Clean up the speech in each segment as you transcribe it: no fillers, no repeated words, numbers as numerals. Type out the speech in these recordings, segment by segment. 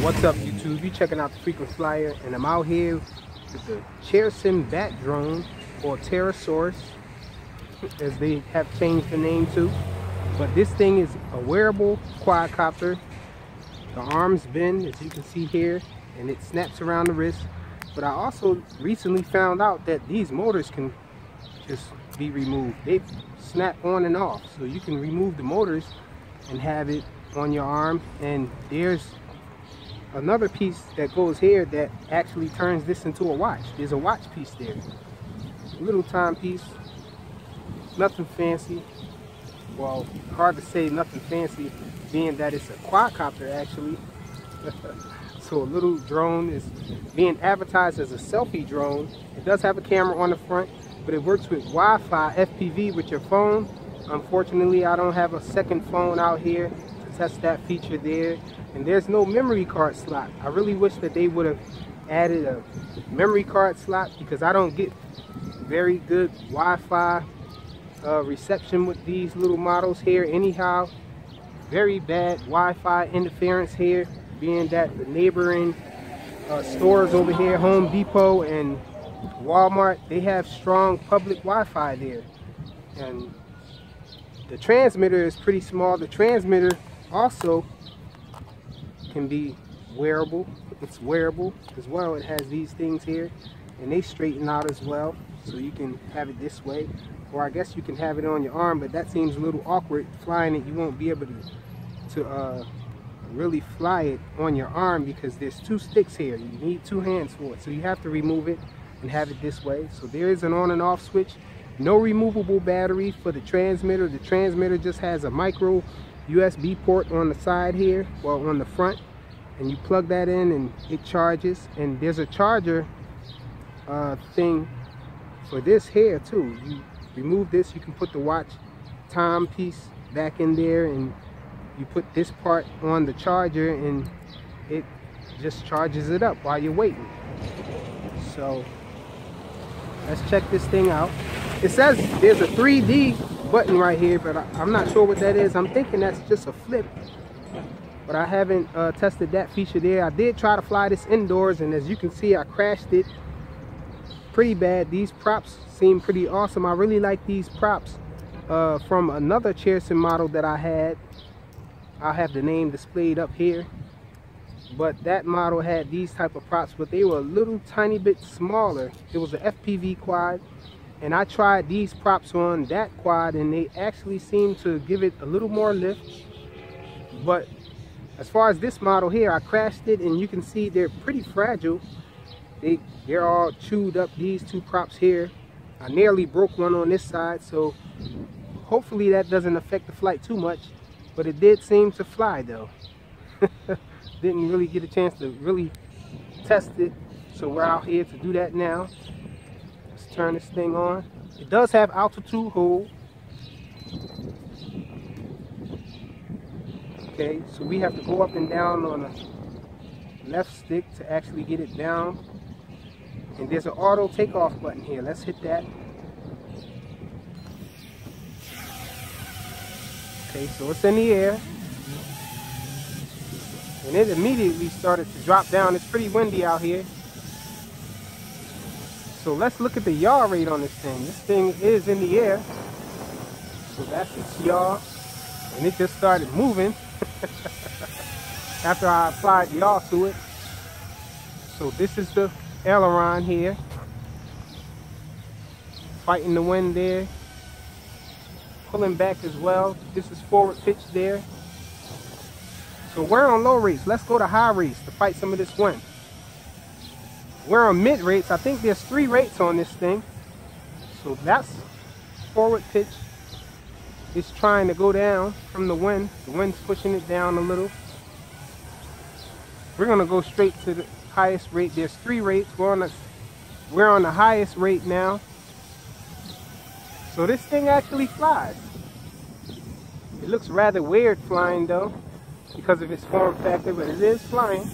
What's up, YouTube? You checking out the Frequent Flyer, and I'm out here with the Cheerson bat drone, or Pterosaurs, as they have changed the name to. But this thing is a wearable quadcopter. The arms bend, as you can see here, and it snaps around the wrist. But I also recently found out that these motors can just be removed. They snap on and off, so you can remove the motors and have it on your arm. And there's another piece that goes here that actually turns this into a watch. There's a watch piece there, a little timepiece, nothing fancy. Well, hard to say nothing fancy, being that it's a quadcopter actually. So a little drone is being advertised as a selfie drone. It does have a camera on the front, but it works with Wi-Fi FPV with your phone. Unfortunately, I don't have a second phone out here to test that feature there. And there's no memory card slot. I really wish that they would have added a memory card slot, because I don't get very good Wi-Fi reception with these little models here anyhow. Very bad Wi-Fi interference here, being that the neighboring stores over here, Home Depot and Walmart, they have strong public Wi-Fi there. And the transmitter is pretty small. The transmitter also can be wearable. It's wearable as well. It has these things here, and they straighten out as well, so you can have it this way, or I guess you can have it on your arm, but that seems a little awkward flying it. You won't be able to really fly it on your arm, because there's two sticks here. You need two hands for it, so you have to remove it and have it this way. So there is an on and off switch. No removable battery for the transmitter. The transmitter just has a micro USB port on the side here, well, on the front, and you plug that in and it charges. And there's a charger thing for this here too. You remove this, you can put the watch timepiece back in there, and you put this part on the charger and it just charges it up while you're waiting. So let's check this thing out. It says there's a 3D button right here, but I'm not sure what that is. I'm thinking that's just a flip, but I haven't tested that feature there. I did try to fly this indoors, and as you can see, I crashed it pretty bad. These props seem pretty awesome. I really like these props from another Cheerson model that I had. I have the name displayed up here, but that model had these type of props, but they were a little tiny bit smaller. It was an FPV quad, and I tried these props on that quad, and they actually seem to give it a little more lift. But as far as this model here, I crashed it, and you can see they're pretty fragile. They're all chewed up, these two props here. I nearly broke one on this side, so hopefully that doesn't affect the flight too much. But it did seem to fly though. Didn't really get a chance to really test it, so we're out here to do that now. Let's turn this thing on. It does have altitude hold. Okay, so we have to go up and down on the left stick to actually get it down. And there's an auto takeoff button here. Let's hit that. Okay, so it's in the air, and it immediately started to drop down. It's pretty windy out here. So let's look at the yaw rate on this thing. This thing is in the air, so that's its yaw, and it just started moving after I applied yaw to it. So this is the aileron here, fighting the wind there, pulling back as well. This is forward pitch there. So we're on low rates. Let's go to high rates to fight some of this wind. We're on mid rates. I think there's 3 rates on this thing. So that's forward pitch. It's trying to go down from the wind. The wind's pushing it down a little. We're gonna go straight to the highest rate. There's 3 rates. We're on the highest rate now. So this thing actually flies. It looks rather weird flying though, because of its form factor, but it is flying.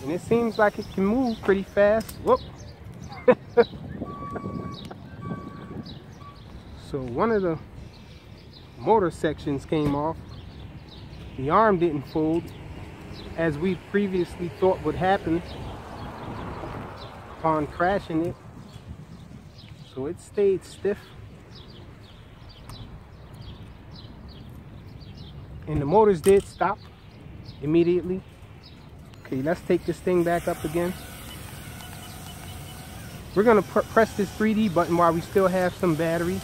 And it seems like it can move pretty fast. Whoop. So one of the motor sections came off. The arm didn't fold. as we previously thought would happen upon crashing it. So it stayed stiff. And the motors did stop immediately. Okay, let's take this thing back up again. We're gonna press this 3D button while we still have some batteries.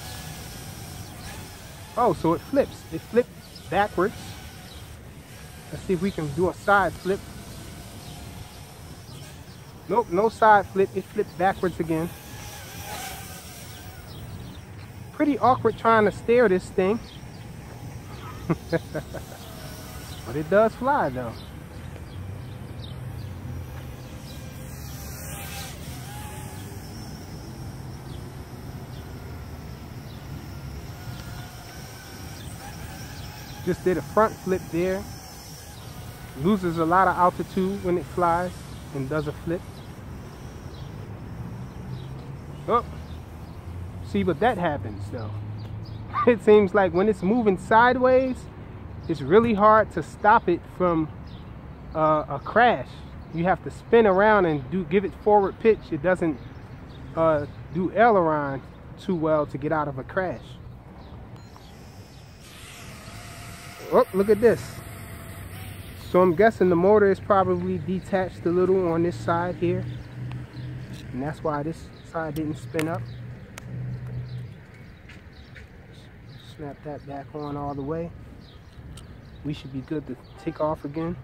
Oh, so it flips. It flipped backwards. Let's see if we can do a side flip. Nope, no side flip. It flipped backwards again. Pretty awkward trying to steer this thing. But it does fly though. Just did a front flip there. Loses a lot of altitude when it flies and does a flip. Oh, see, but that happens though. It seems like when it's moving sideways, it's really hard to stop it from a crash. You have to spin around and give it forward pitch. It doesn't do aileron too well to get out of a crash. Oh, look at this. So I'm guessing the motor is probably detached a little on this side here, and that's why this side didn't spin up. Snap that back on all the way. We should be good to take off again.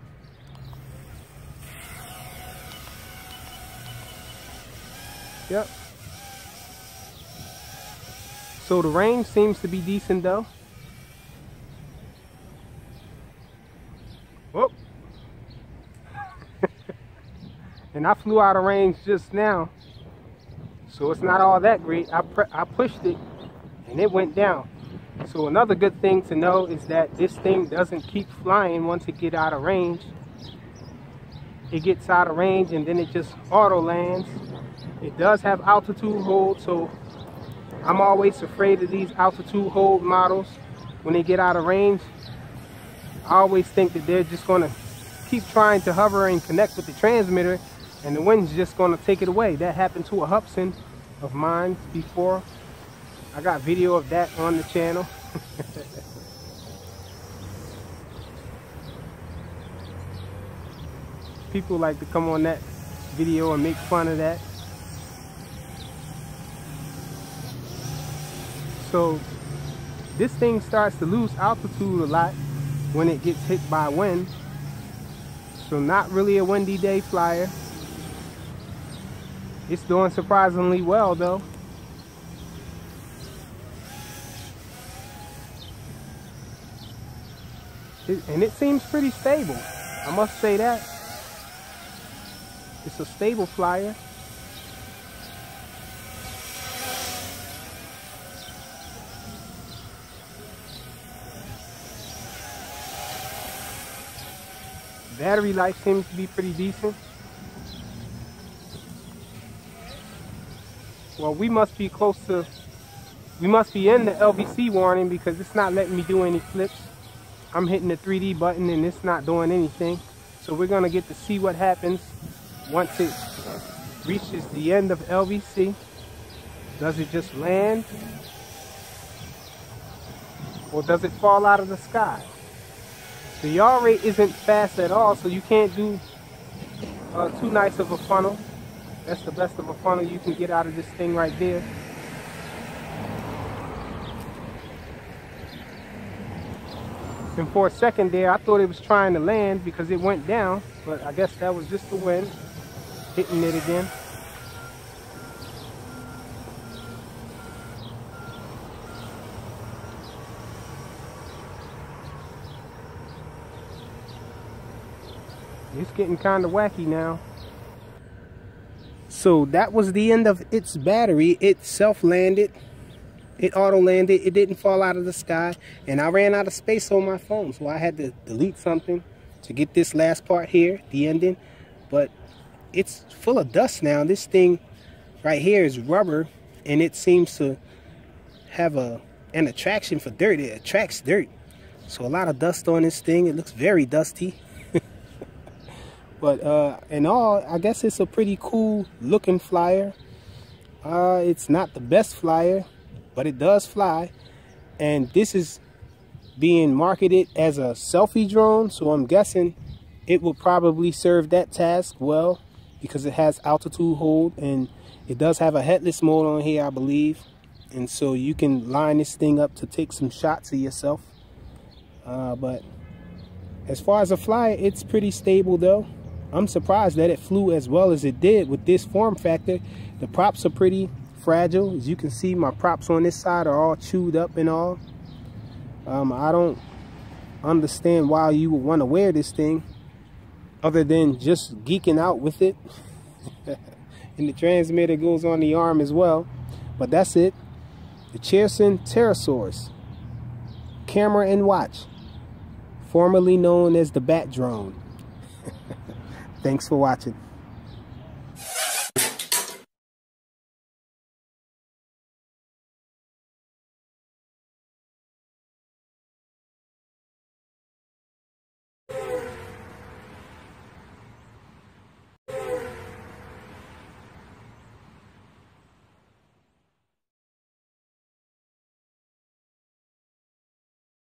Yep. So the range seems to be decent though. Whoop. And I flew out of range just now, so it's not all that great. I pushed it and it went down. So another good thing to know is that this thing doesn't keep flying once it gets out of range. It gets out of range and then it just auto lands. It does have altitude hold, so I'm always afraid of these altitude hold models. When they get out of range, I always think that they're just going to keep trying to hover and connect with the transmitter, and the wind's just going to take it away. That happened to a Hubsan of mine before. I got video of that on the channel. People like to come on that video and make fun of that. So this thing starts to lose altitude a lot when it gets hit by wind. So not really a windy day flyer. It's doing surprisingly well though. And it seems pretty stable, I must say that. It's a stable flyer. Battery life seems to be pretty decent. Well, we must be in the LVC warning because it's not letting me do any flips. I'm hitting the 3D button and it's not doing anything. So we're gonna get to see what happens once it reaches the end of LVC. Does it just land? Or does it fall out of the sky? The yaw rate isn't fast at all, so you can't do too nice of a funnel. That's the best of a funnel you can get out of this thing right there. And for a second there, I thought it was trying to land because it went down, but I guess that was just the wind hitting it again. It's getting kind of wacky now. So that was the end of its battery. It self-landed. It auto-landed. It didn't fall out of the sky. And I ran out of space on my phone, so I had to delete something to get this last part here, the ending. But it's full of dust now. This thing right here is rubber, and it seems to have an attraction for dirt. It attracts dirt. So a lot of dust on this thing. It looks very dusty. But in all, I guess it's a pretty cool looking flyer. It's not the best flyer, but it does fly. And this is being marketed as a selfie drone, so I'm guessing it will probably serve that task well, because it has altitude hold and it does have a headless mode on here, I believe. And so you can line this thing up to take some shots of yourself. But as far as a flyer, it's pretty stable though. I'm surprised that it flew as well as it did with this form factor. The props are pretty fragile. As you can see, my props on this side are all chewed up and all. I don't understand why you would want to wear this thing other than just geeking out with it. And the transmitter goes on the arm as well. But that's it. The Cheerson Pterosaurs camera and watch, formerly known as the Bat Drone. Thanks for watching.